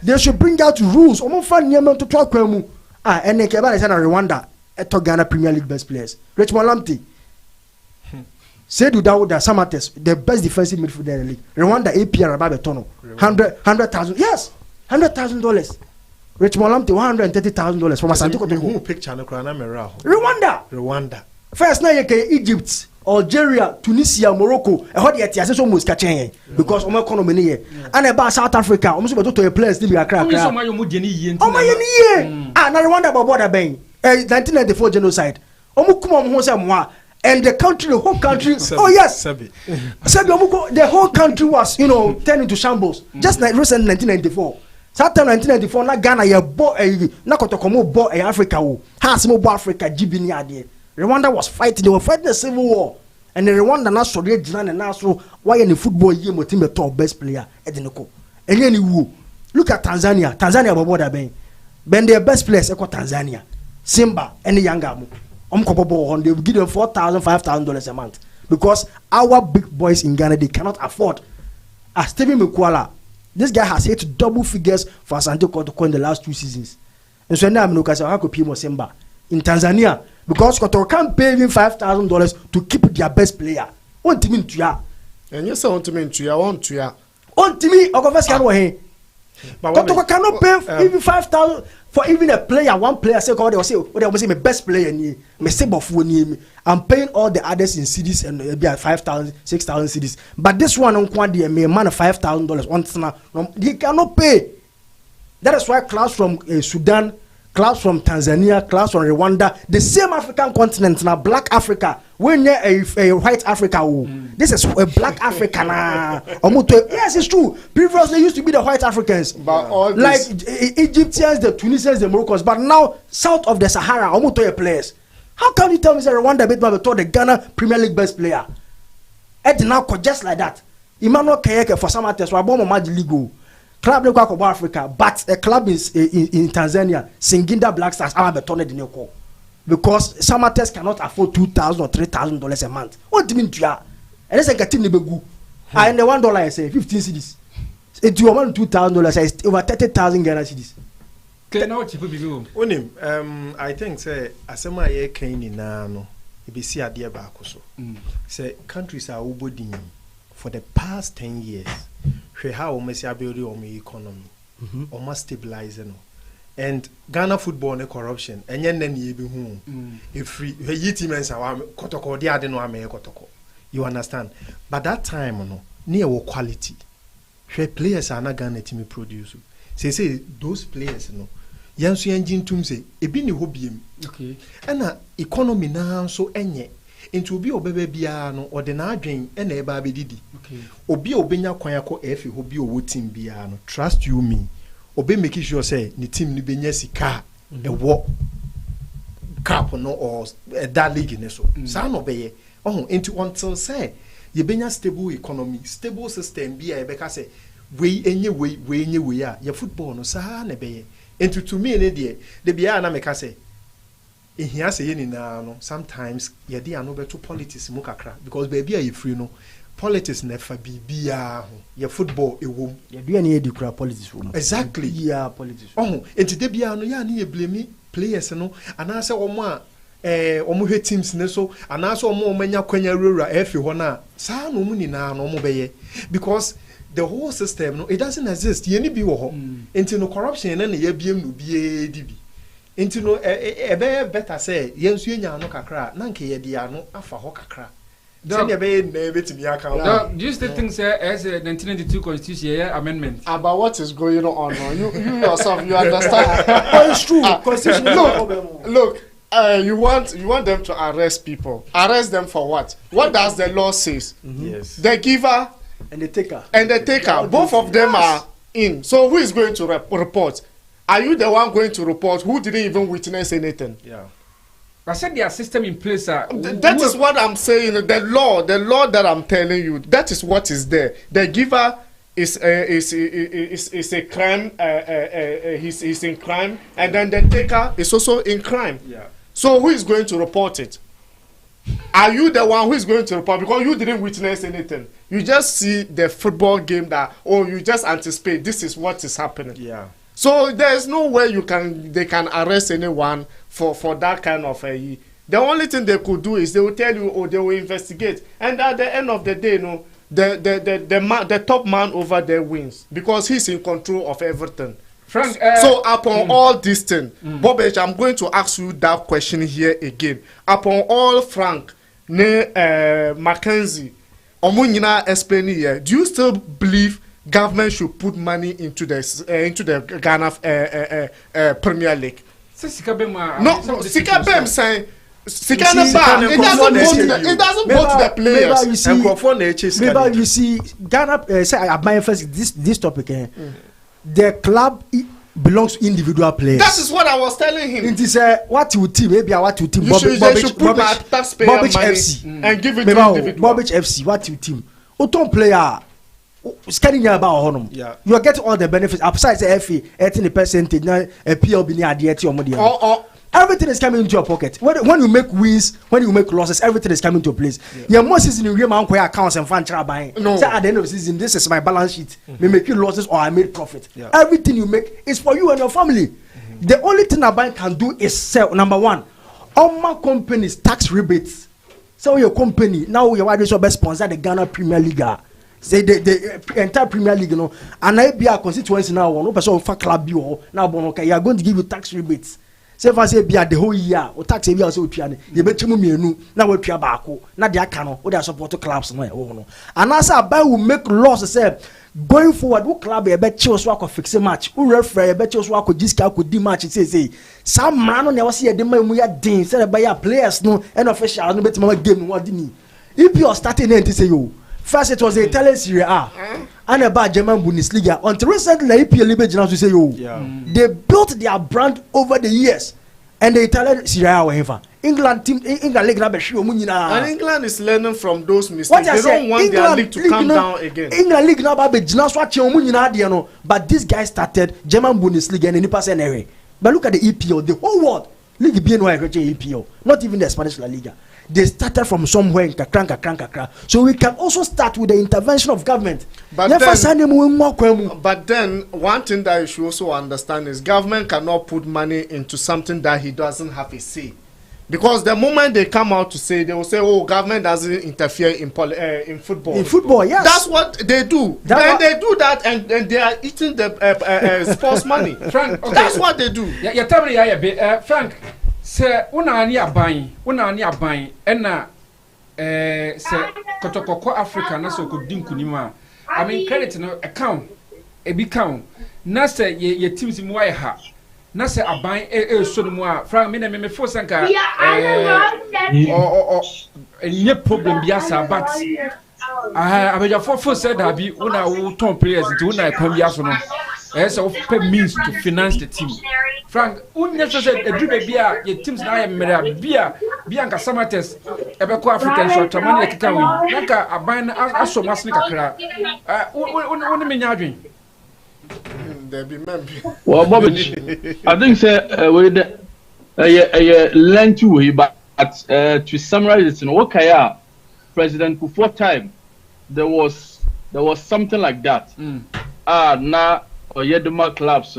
They should bring out rules. Mon find Yemen to talk kwemu. And they can say Rwanda at Ghana Premier League best players. Richmond Lamptey. Seydou Daouda Samates, the best defensive midfielder in the league. Rwanda APR about Betono. $100,000. Yes, $100,000. Richmond Lamptey $130,000 from Asante Kotoko. Who picture no krana mera? Rwanda. First now you Egypt, Algeria, Tunisia, Morocco. I heard the so much catching because of economy here. And about South Africa, almost about to a place to be a crack. Oh my Rwanda about border bang. 1994 genocide. And the country, the whole country, the whole country was, turned into shambles. Just like recent 1994. Sometime 1994, na Ghana, na Kotokomo bought Africa, has more Africa, Jibini ade. Rwanda was fighting, they were fighting a civil war. And the Rwanda now saw the Jiran and now so why in the football year, team the top best player, Edinoko. And then you look at Tanzania, about that Ben their best players, Tanzania, Simba, and the younger. They will give them $4,000, $5,000 a month because our big boys in Ghana they cannot afford. As Stephen Mukwala, this guy has hit double figures for Asante Kotoko in the last 2 seasons. And so now I'm looking at how could pay Simba in Tanzania because Kotoko can't pay him $5,000 to keep their best player. On to me to ya. And you say on to me to ya, on to ya. On to me, Kotoko cannot pay even $5,000. For even a player, one player say, "God, they will say my best player ni, me say bofu ni." I'm paying all the others in CDs and be at 5,000, 6,000 CDs. But this one on quantity, me man $5,000 once now. He cannot pay. That is why clubs from Sudan, clubs from Tanzania, clubs from Rwanda, the same African continent now, Black Africa. We're near a white Africa. This is a Black Africa. Yes, it's true. Previously, used to be the white Africans, but all like Egyptians, the Tunisians, the Moroccans. But now, south of the Sahara, players. How can you tell me that Rwanda beat the Ghana Premier League best player? Now just like that. Emmanuel Kayeke for some artists, we're born Magic League. Club no Kwako Africa, but a club is in Tanzania, Singinda Black Stars, are betoned in your call. Because some artists cannot afford $2,000 or $3,000 a month. What do you mean to ya? And it's like a tin nebegu. And the $1 I say 15 cedis. It you want $2,000 I over 30,000 Ghana cedis. I think say asema ye kaini na no. Ibisi ade ba akoso. Say countries are ubodin for the past 10 years. How almost build on economy, almost stabilizing, and Ghana football and corruption, and then you be home. If you team and Kotoko, they are the no Kotoko. You understand? But that time, no, near quality. Where players are not Ghana team produce. Say those players, no. Yansu engine tum say, e be ni hobby. Okay. And economy now so enye. Into obi obebe bia no ode na adwen e na eba bedidi okay obi obenya kwan akọ efe obi owo team bia no trust you me obi make sure say ni team ni benya sika ewo cap no or that league ne so sa no beye into until say ye benya stable economy stable system bia e beka say we enye we a ye football no sa na beye into to me ne de bia na meka say here say no sometimes ye dey no beto politics mu kakra because baby are free no politics never be bia ye football ewom ye do any edikura politics exactly yeah politics enti de bia no ya na ye blame players no ana say omo a omo hwe teams ne so ana say omo manya kwanya rura efi ho na sa no mu ni na no omo beye because the whole system no it doesn't exist ye ni bi wo ho enti no corruption na ye biem no bie di bi enti no ebe better say yensu enya no kakra na nke ye dia no afa ho kakra then ebe na betimi aka do you still think say as a 1992 constitution amendment about what is going on you yourself you understand oh it's true constitution look you want them to arrest people. Arrest them for what? What does the law says? Yes. The giver and the taker. Both of them are in. So who is going to report? Are you the one going to report who didn't even witness anything? Yeah. I said their system in place. That is what I'm saying. The law that I'm telling you, that is what is there. The giver is a crime. He's in crime, and then the taker is also in crime. Yeah. So who is going to report it? Are you the one who is going to report? Because you didn't witness anything. You just see the football game you just anticipate this is what is happening. Yeah. So there is no way they can arrest anyone for that kind of the only thing they could do is they will tell you or they will investigate, and at the end of the day, the top man over there wins because he's in control of everything. Frank, so upon all this thing, Bobich, I'm going to ask you that question here again. Upon all Frank, Mackenzie, Omunyina explaining here, do you still believe government should put money into the Ghana Premier League? No, Sikabem saying it doesn't go to the players. Maybe you see Ghana say I buy first this topic. The club belongs to individual players. That is what I was telling him. It is what you team, maybe what you team. You should put my taxpayer money FC and give it to individual. Bobich FC, what you team. Oton player. Scanning about honum. Yeah. You are getting all the benefits. Besides the FA, 18% now a PLB near the or money. Everything is coming into your pocket. When you make wins, when you make losses, everything is coming into place. Your most season in real accounts and fan buying. No. So at the end of the season, this is my balance sheet. Me making losses or I made profit. Yeah. Everything you make is for you and your family. The only thing a bank can do is sell. Number one, all my companies tax rebates. So your company now your wife best sponsor the Ghana Premier League. Say the entire Premier League, and I be a constituency now. One person for club you now. Okay, you are going to give you tax rebates. Say if I say be the whole year or tax area also piano. You bet you me now we pay back. Now they are cano or they are support clubs no. And as a buy will make loss. Say going forward, who club a bet you swap fix a match. Who referee a bet you swap could this could do match. Say some man never see a demo we are doing. Say by your players no and official no bet my game what didn't. If you are starting to say you. First, it was the Italian Serie A and about German Bundesliga. Until recently, EPL to say, they built their brand over the years, and the Italian Serie A were England League and England is learning from those mistakes. They don't want their league to come down again. England League now but this guy started German Bundesliga and Nipa Senere. But look at the EPL, the whole world league being EPL, not even the Spanish La Liga. They started from somewhere in kakra. So we can also start with the intervention of government. But then one thing that you should also understand is government cannot put money into something that he doesn't have a say. Because the moment they come out to say, they will say, "Oh, government doesn't interfere in football." In football, yes. That's what they do. Then they do that, and they are eating the sports money. Frank, okay. That's what they do. Yeah, tell me, Frank. Sɛ wona ani aban ɛna sɛ kɔtɔkɔkɔ Africa na sɛ okodi nkunim a I mean credit no account ebi count na sɛ ye teams mu ayɛ ha na sɛ aban so no mu a Frank me fo sanka nye problem bi asa but abejafo fo sɛ dabi wona wo ton players nti wona ekwan bi aso no so pay means to finance the team. Frank, unya so said a dribble beer, your teams na mera beer, Bianca Samates, Ebeko African short Tamani like Kawi, Naka, a band as so much like a crowd. What mean you drink? Well, Bobby, I think, sir, with a lengthy way, but to summarize it, in Wakaya, President Kufuor time, there was something like that. Now. Or Yedema clubs,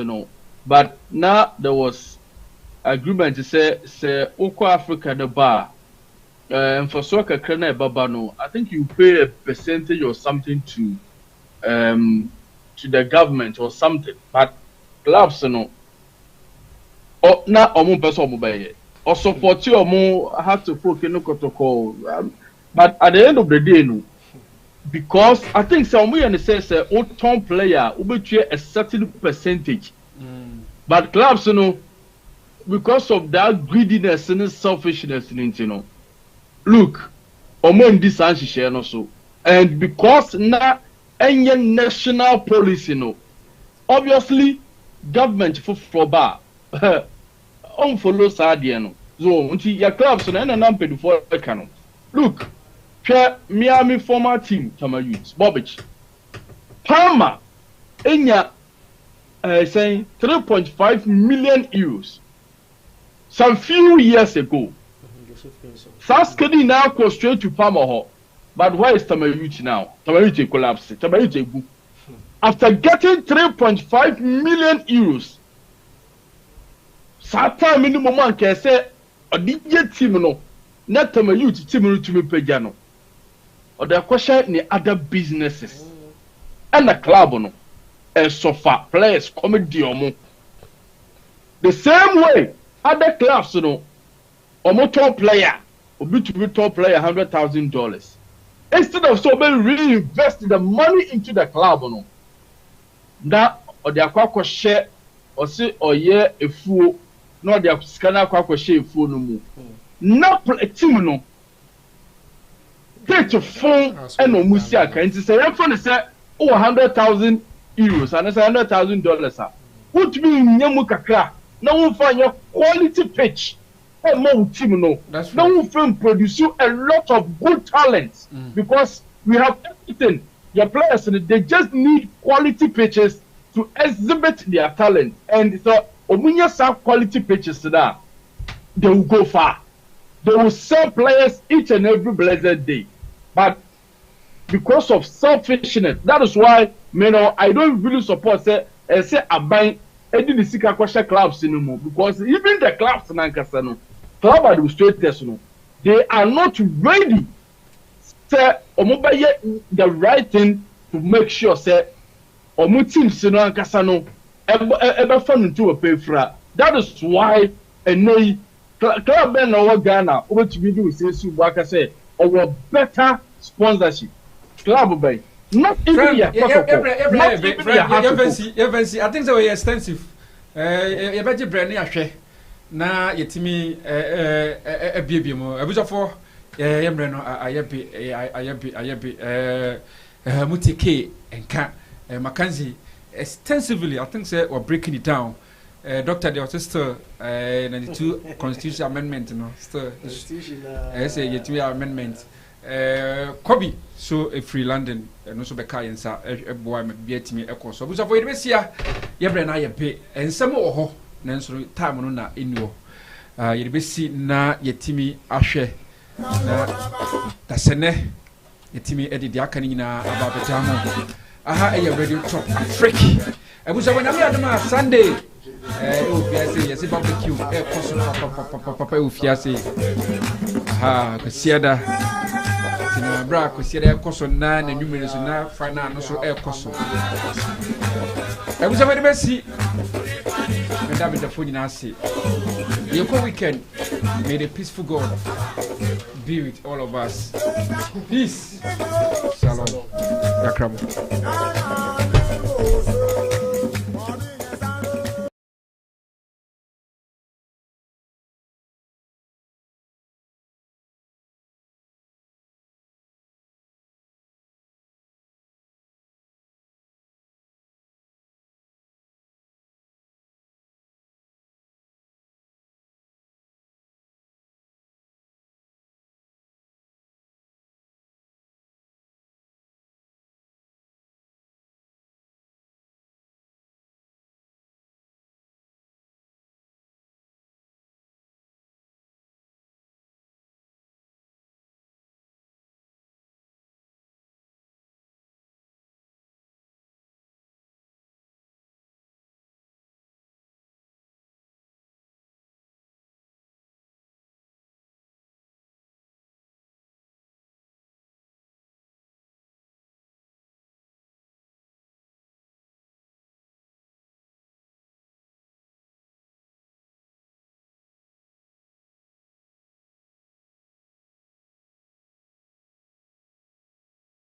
but now there was agreement to say Oko Africa the bar and for soccer Krene Babano. I think you pay a percentage or something to the government or something, but clubs or not omu person mobile or support you or more have to put protocol. But at the end of the day, because I think some we understand say old top player will be a certain percentage. But clubs because of that greediness and selfishness, you know. Look, Omo this and also, and because now any national policy, no, obviously government for bar on follow Sadiano. So until your clubs and an unpaid for a canon. Look, Miami former team, Tama Youth, Bobich, Palmer, Enya, saying 3.5 million euros. Some few years ago, Saskadi now goes straight to Palmer, but where is Tama Youth now? Tama Youth collapsed. Tama Youth after getting 3.5 million euros. Sata minimum man can say, a DJ team no, not Tama Youth team to me pejano. Or the question in the other businesses. And the club no, and so far players comedy omo. The same way, other clubs no, omo top player, obi to be top player $100,000. Instead of so many reinvest the money into the club no. Now or the aqua share or say or yeah a fool, no the scanner aqua share a fool no more. Not a team no. Take your phone and no musia can say your phone say oh €100,000 and it's $100,000. What mean nyamu kakra? Now we find your quality pitch. And more team no. Now we find produce a lot of good talents because we have everything. Your players they just need quality pitches to exhibit their talent. And so when you have quality pitches now, they will go far. They will sell players each and every blessed day. But because of selfishness, that is why I don't really support say I buy any the Sika Kwasha clubs anymore. Because even the clubs in Ankasano, club administrators, they are not ready say the right thing to make sure say omu teams in Ankasano ever fund into a pay for. That is why club ben no Ghana over to be do say Subaka say or better sponsorship. Club by not even your I think so extensive. You better brand new na yetimi ebie mo abusofo yemre no ayabi mutike enka Mackenzie extensively. I think say we're breaking it down. Doctor, there was still 92 constitutional amendment, still say yetimi amendment. Kobe so a free London no so be kai nsa boy me bietimi ekọ so busa for yebesia yebre na yepe ensem oho na nso time no na enu yebesi na yetimi ahwe na tasene yetimi edidi aka ni na ababeta ho aha e radio top Afric busa wona me adama Sunday ofiase yesi barbecue ekọ papa ofiase aha kasiada na bra kwesiere ekoso na nwumere so na final no so ekoso ebusa we besi me da be the phone na say your weekend may the peaceful God be with all of us. Peace. Shalom. Yakram.